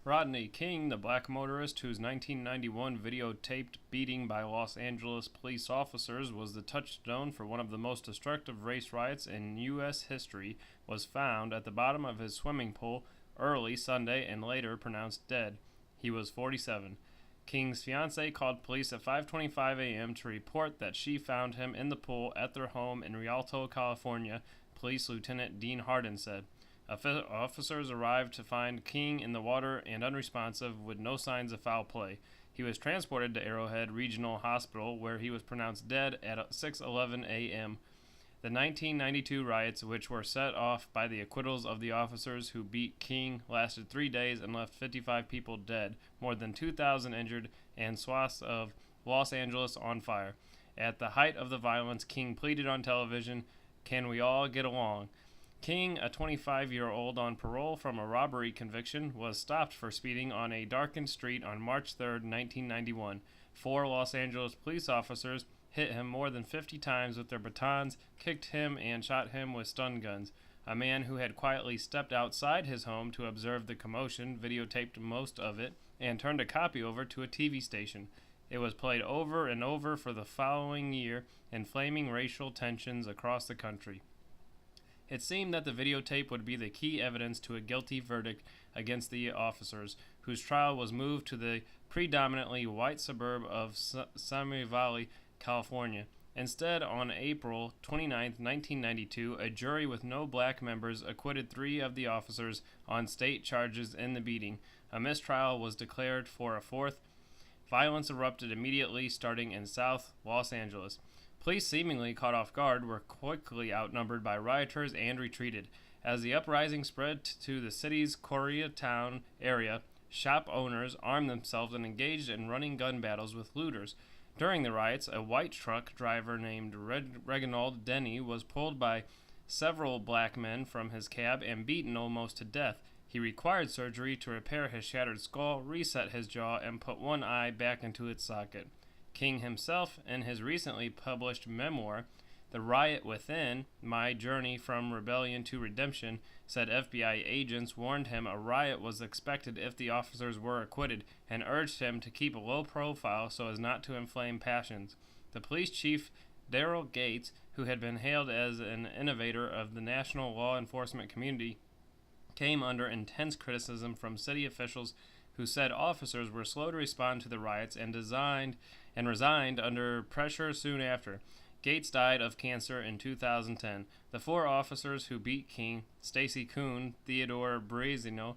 Rodney King, the black motorist whose 1991 videotaped beating by Los Angeles police officers was the touchstone for one of the most destructive race riots in U.S. history, was found at the bottom of his swimming pool early Sunday and later pronounced dead. He was 47. King's fiancée called police at 5:25 a.m. to report that she found him in the pool at their home in Rialto, California, Police Lieutenant Dean Hardin said. Officers arrived to find King in the water and unresponsive with no signs of foul play. He was transported to Arrowhead Regional Hospital, where he was pronounced dead at 6:11 a.m. The 1992 riots, which were set off by the acquittals of the officers who beat King, lasted 3 days and left 55 people dead, more than 2,000 injured, and swaths of Los Angeles on fire. At the height of the violence, King pleaded on television, "Can we all get along?" King, a 25-year-old on parole from a robbery conviction, was stopped for speeding on a darkened street on March 3, 1991. 4 Los Angeles police officers hit him more than 50 times with their batons, kicked him, and shot him with stun guns. A man who had quietly stepped outside his home to observe the commotion videotaped most of it and turned a copy over to a TV station. It was played over and over for the following year, inflaming racial tensions across the country. It seemed that the videotape would be the key evidence to a guilty verdict against the officers, whose trial was moved to the predominantly white suburb of Simi Valley, California. Instead, on April 29, 1992, a jury with no black members acquitted 3 of the officers on state charges in the beating. A mistrial was declared for a 4th. Violence erupted immediately, starting in South Los Angeles. Police, seemingly caught off guard, were quickly outnumbered by rioters and retreated. As the uprising spread to the city's Koreatown area, shop owners armed themselves and engaged in running gun battles with looters. During the riots, a white truck driver named Reginald Denny was pulled by several black men from his cab and beaten almost to death. He required surgery to repair his shattered skull, reset his jaw, and put one eye back into its socket. King himself, in his recently published memoir, The Riot Within: My Journey from Rebellion to Redemption, said FBI agents warned him a riot was expected if the officers were acquitted, and urged him to keep a low profile so as not to inflame passions. The police chief, Daryl Gates, who had been hailed as an innovator of the national law enforcement community, came under intense criticism from city officials who said officers were slow to respond to the riots and resigned under pressure soon after. Gates died of cancer in 2010. The 4 officers who beat King, Stacy Kuhn, Theodore Brazino,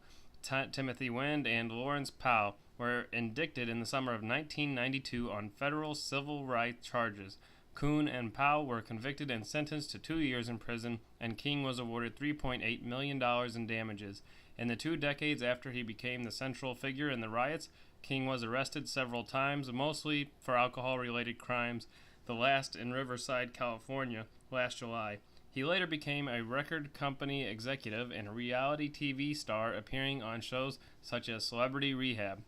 Timothy Wind, and Lawrence Powell, were indicted in the summer of 1992 on federal civil rights charges. Kuhn and Powell were convicted and sentenced to 2 years in prison, and King was awarded $3.8 million in damages. In the 2 decades after he became the central figure in the riots, King was arrested several times, mostly for alcohol-related crimes, the last in Riverside, California, last July. He later became a record company executive and a reality TV star, appearing on shows such as Celebrity Rehab.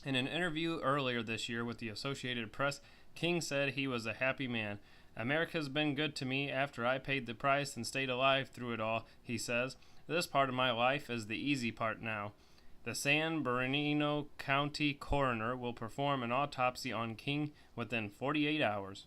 In an interview earlier this year with the Associated Press, King said he was a happy man. "America's been good to me after I paid the price and stayed alive through it all," he says. "This part of my life is the easy part now." The San Bernardino County coroner will perform an autopsy on King within 48 hours.